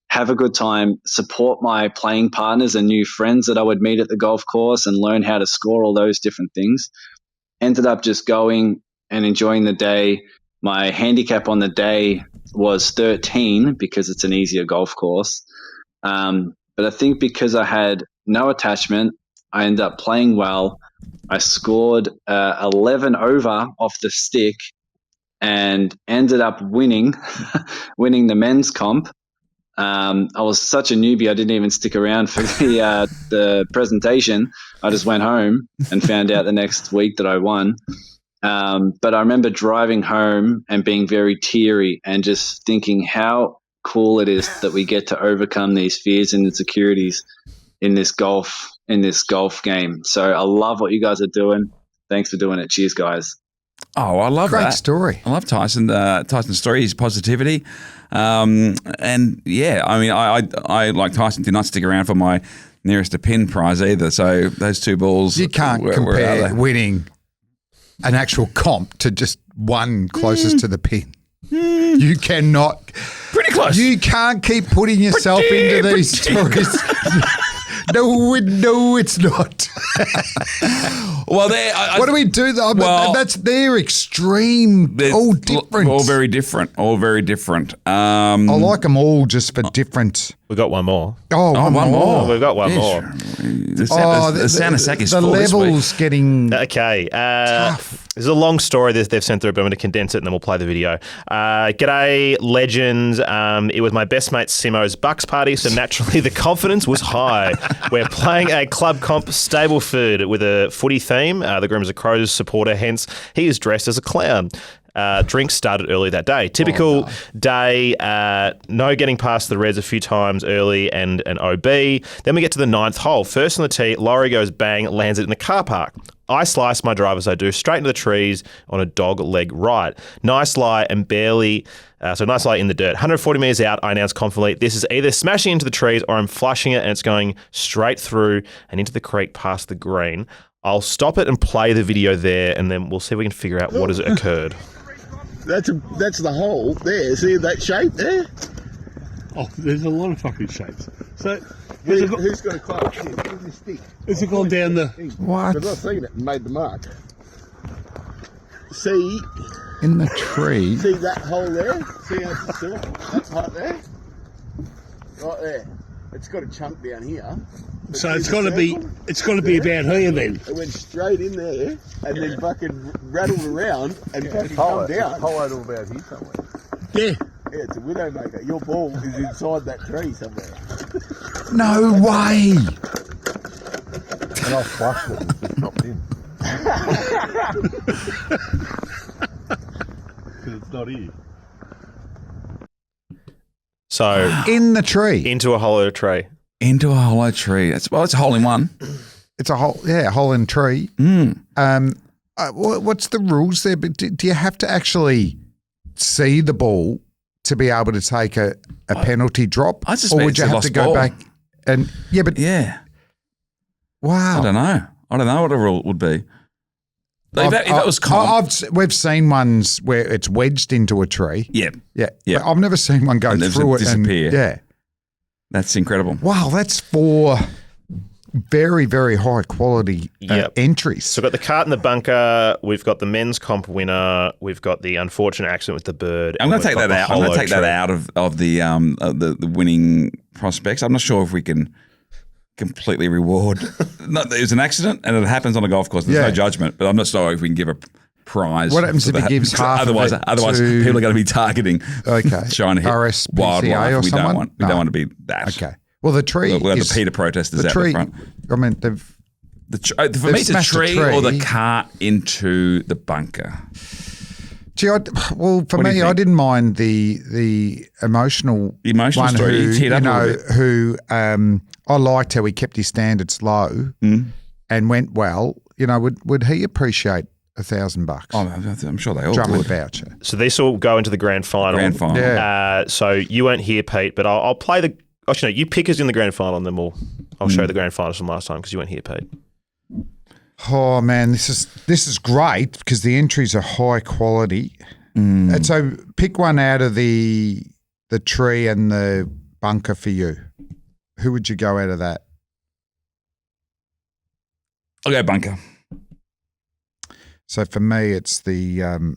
have a good time, support my playing partners and new friends that I would meet at the golf course and learn how to score, all those different things. Ended up just going and enjoying the day. My handicap on the day was 13 because it's an easier golf course. But I think because I had no attachment, I ended up playing well. I scored 11 over off the stick and ended up winning the men's comp. I was such a newbie, I didn't even stick around for the presentation. I just went home and found out the next week that I won. But I remember driving home and being very teary and just thinking how cool it is that we get to overcome these fears and insecurities in this golf game. So I love what you guys are doing. Thanks for doing it. Cheers, guys. Oh, I love that. Great story. I love Tyson's story, his positivity. And yeah, I mean, I like Tyson, did not stick around for my nearest to pin prize either. So those two balls. You can't compare winning an actual comp to just one closest to the pin. You cannot. Pretty close. You can't keep putting yourself into these stories. No, it's not. Well, what do we do though? Well, that's their extreme. All different. All very different. I like them all just for different We got one more. Oh, one more. We've got one Yes. more. The sound of sack is the full this week. level's getting Okay. tough. This is a long story that they've sent through, but I'm going to condense it and then we'll play the video. G'day, legends. It was my best mate Simo's Bucks party, so naturally the confidence was high. We're playing a club comp Stableford with a footy theme. The groom is a Crows supporter, hence he is dressed as a clown. Drinks started early that day. Typical day, no getting past the Reds a few times early and an OB. Then we get to the 9th hole. First on the tee, lorry goes bang, lands it in the car park. I slice my drive as I do, straight into the trees on a dog leg right. Nice lie and barely, nice lie in the dirt. 140 metres out, I announce confidently, this is either smashing into the trees or I'm flushing it and it's going straight through and into the creek past the green. I'll stop it and play the video there and then we'll see if we can figure out what has occurred. That's the hole there. See that shape there? Oh, there's a lot of fucking shapes. So, who's got a club? Here's a stick. Has it gone down the... What? Because I've seen it and made the mark. See? In the tree. See that hole there? See how it's a circle? That part there? Right there. It's got a chunk down here. So it's got to be about here then. It went straight in there and then fucking rattled around and fucking come down. Hollowed all about here somewhere. Yeah. Yeah, it's a widowmaker. Your ball is inside that tree somewhere. No way. And I'll flush it and it's just dropped in. Because it's not here. So In the tree. into a hollow tree. Into a hollow tree. It's a hole in one. It's a hole, hole in tree. What's the rules there? But do you have to actually see the ball to be able to take a penalty drop? I suspect or would it's you a have lost to go ball. back and Yeah. wow. I don't know what the rule would be. If that was common. We've seen ones where it's wedged into a tree. Yeah. Yeah. Yeah. But I've never seen one go And then through it disappear. and yeah. That's incredible. Wow, that's 4 very, very high quality entries. So we've got the cart in the bunker. We've got the men's comp winner. We've got the unfortunate accident with the bird. I'm going to take that out. I'm going to take that out of the winning prospects. I'm not sure if we can completely reward. No, there's an accident and it happens on a golf course. There's no judgment, but I'm not sure if we can give a prize. What happens if he gives half otherwise, of it otherwise to- people are going to be targeting, trying to hit RSPCA wildlife. or We someone? don't want. We No. don't want to be that. Okay. Well, the tree We'll have is the PETA protesters the out tree. the front. I mean, they've For They've me, it's a smashed a tree or the tree. cart into the bunker. Gee, for What do you me, I think? didn't mind the emotional one story. who, He teared up a little bit. who I liked how he kept his standards low and went well. You know, would he appreciate $1,000? Oh, I'm sure they all Drummond would. voucher. So this will go into the grand final. Grand final. Yeah. So you won't hear Pete, but I'll play the. Actually, no, you pick us in the grand final, and then I'll show you the grand finals from last time because you won't hear Pete. Oh man, this is great because the entries are high quality. And so pick one out of the tree and the bunker for you. Who would you go out of that? I'll go bunker. So for me, it's the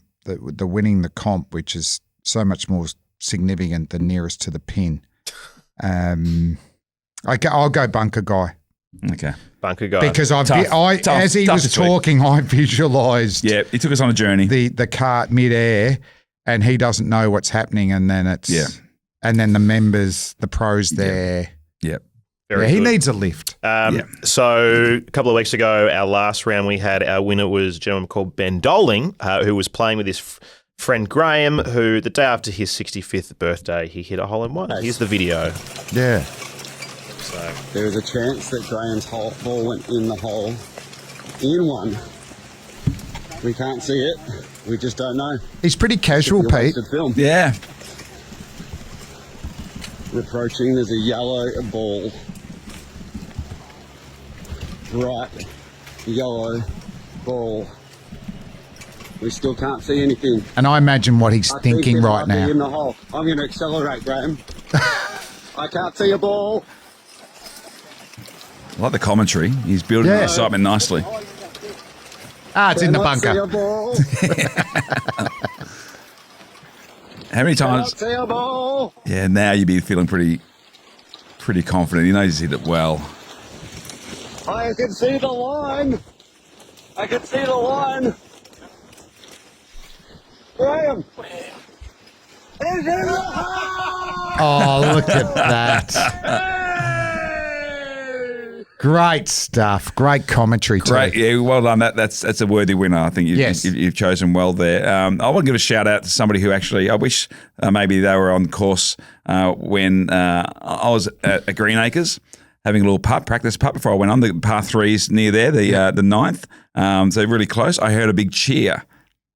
winning the comp, which is so much more significant than nearest to the pin. I'll go bunker guy Okay. Bunker guy. because Tough as he was this week. talking, I visualised Yeah, he took us on a journey. the cart midair, and he doesn't know what's happening, and then and then the members, the pros there. Yeah. Very He good. needs a lift. So a couple of weeks ago, our last round we had, our winner was a gentleman called Ben Doling, who was playing with his friend Graham, who the day after his 65th birthday, he hit a hole in one. Here's the video. Yeah. So There is a chance that Graham's ball went in the hole in one. We can't see it. We just don't know. He's pretty casual, Pete. Wasted film. Yeah. We're approaching. There's a yellow ball. Right. Yellow ball. We still can't see anything. And I imagine what he's I think thinking it right might be now. in the hole. I'm going to accelerate, Graham. I can't see a ball. I like the commentary. He's building the excitement nicely. It's in the Cannot see a bunker. ball. How many Cannot times? see a ball. Yeah, now you'd be feeling pretty pretty confident. He knows he's hit it well. I can see the line. I can see the line. Graham. He's in the hole. Oh, look at that. Great stuff. Great commentary too. Great, yeah, well done. That's a worthy winner. I think you've chosen well there. I want to give a shout out to somebody who actually, I wish maybe they were on course when I was at Greenacres having a little practice putt before I went on. The par threes near there, the ninth. So really close. I heard a big cheer.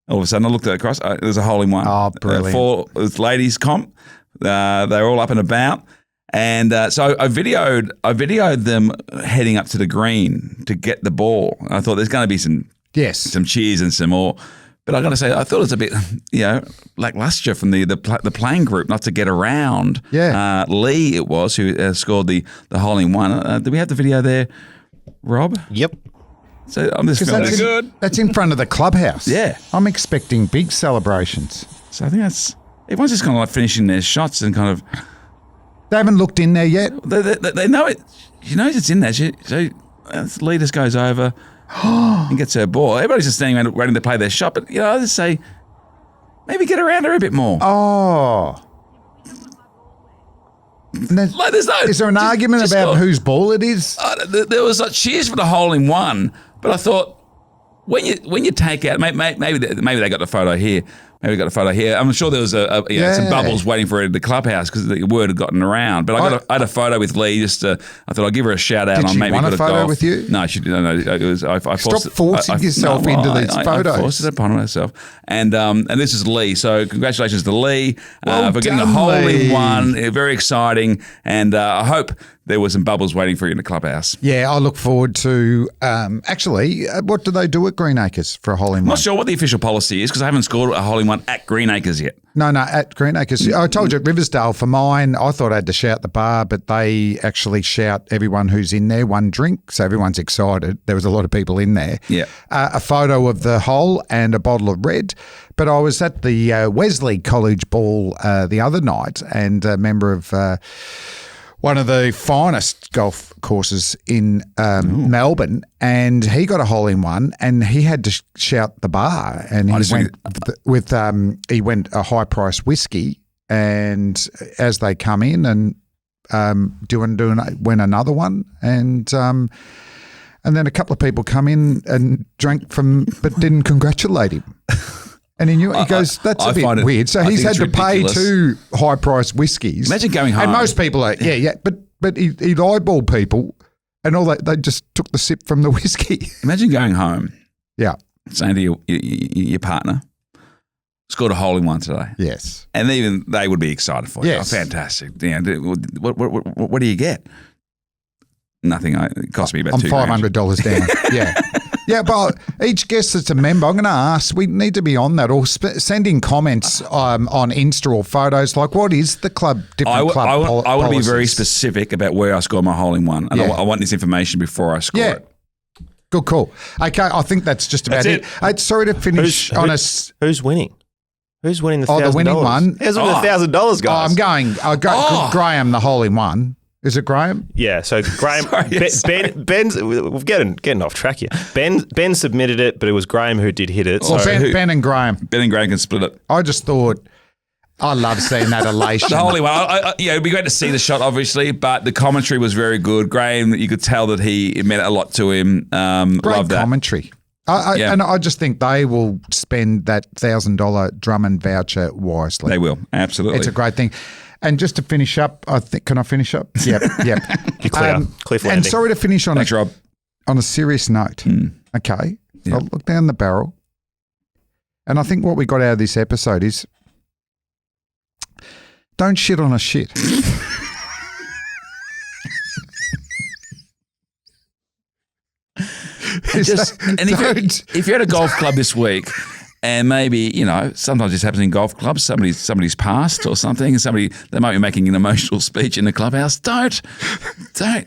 All of a sudden, I looked across. There was a hole in one. Oh, brilliant! It was ladies comp. They were all up and about. And so I videoed them heading up to the green to get the ball. I thought there's going to be some cheers and some more. But I got to say, I thought it was a bit, lackluster from the playing group not to get around. Yeah. Lee it was who scored the hole in one. Do we have the video there, Rob? Yep. So I'm just feeling good. That's in front of the clubhouse. Yeah. I'm expecting big celebrations. So I think everyone's just kind of like finishing their shots and kind of. They haven't looked in there yet. They know it. She knows it's in there. So the leader just goes over and gets her ball. Everybody's just standing around waiting to play their shot. But I just say, maybe get around her a bit more. Oh. Is there an argument about whose ball it is? There was cheers for the hole in one, but I thought when you take out, maybe they got the photo here. Maybe we got a photo here. I'm sure there was some bubbles waiting for her at the clubhouse because the word had gotten around. But I had a photo with Lee. I thought I'd give her a shout out. Did she maybe want a photo with you? No, she didn't. No, it was. I Stop forcing yourself into these photos. I forced it upon myself. And this is Lee. So congratulations to Lee for getting a hole in one. Very exciting. And I hope there were some bubbles waiting for you in the clubhouse. Yeah, I look forward to what do they do at Greenacres for a hole in one? I'm not sure what the official policy is because I haven't scored a hole in one at Greenacres yet. No, at Greenacres. I told you at Riversdale for mine, I thought I had to shout the bar, but they actually shout everyone who's in there one drink, so everyone's excited. There was a lot of people in there. Yeah. A photo of the hole and a bottle of red. But I was at the Wesley College Ball the other night and a member of one of the finest golf courses in Melbourne, and he got a hole in one, and he had to shout the bar, and he went a high price whiskey, and as they come in and went another one, and then a couple of people come in and drank but didn't congratulate him. And he goes, that's a bit weird. So he's had to pay 2 high-priced whiskies. Imagine going home. And most people are, but he eyeballed people and all that. They just took the sip from the whiskey. Imagine going home. Yeah. Saying to your partner, scored a hole in one today. Yes. And even they would be excited for you. Yes. Oh, fantastic. Yeah, what do you get? Nothing. It cost me about I'm $2,000 down. Yeah. Yeah, but each guest that's a member, I'm going to ask, we need to be on that or send in comments on Insta or photos like what is the club, I want to be very specific about where I scored my hole in one and I want this information before I score it. Good call. Okay, I think that's just about it. Sorry to finish on Who's winning? Who's winning the $1,000? The winning one. Who's winning the $1,000, guys? I'm going Graham, the hole in one. Is it Graham? Yeah, so Graham, Ben's we're getting off track here. Ben submitted it, but it was Graham who did hit it. So Ben and Graham. Ben and Graham can split it. I just thought, I love seeing that elation. The holy one. It'd be great to see the shot, obviously, but the commentary was very good. Graham, you could tell that it meant a lot to him. Great commentary. And I just think they will spend that $1,000 Drummond voucher wisely. They will, absolutely. It's a great thing. And just to finish up, can I finish up? Yep. You're clear. Cliff landing. And sorry to finish on Rob. On a serious note. Okay. Yep. I'll look down the barrel. And I think what we got out of this episode is don't shit on a shit. If you're at a golf club this week and maybe, sometimes this happens in golf clubs, somebody's passed or something, and they might be making an emotional speech in the clubhouse. Don't. Okay,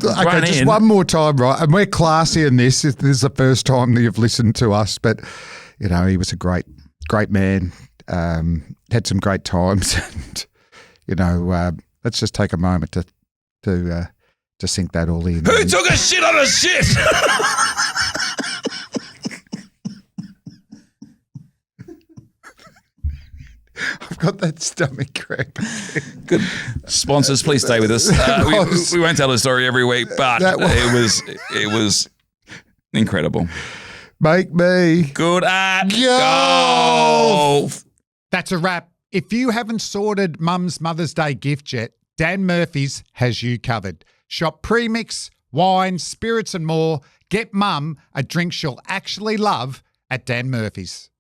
just one more time, right? And we're classy in this. This is the first time that you've listened to us, but, he was a great man, had some great times and, Let's just take a moment to sink that all in. Who took a shit on a shit? I've got that stomach cramp. Good sponsors, please stay with us. We won't tell the story every week, but it was incredible. Make me good at golf. That's a wrap. If you haven't sorted Mum's Mother's Day gift yet, Dan Murphy's has you covered. Shop premix, wine, spirits and more. Get Mum a drink she'll actually love at Dan Murphy's.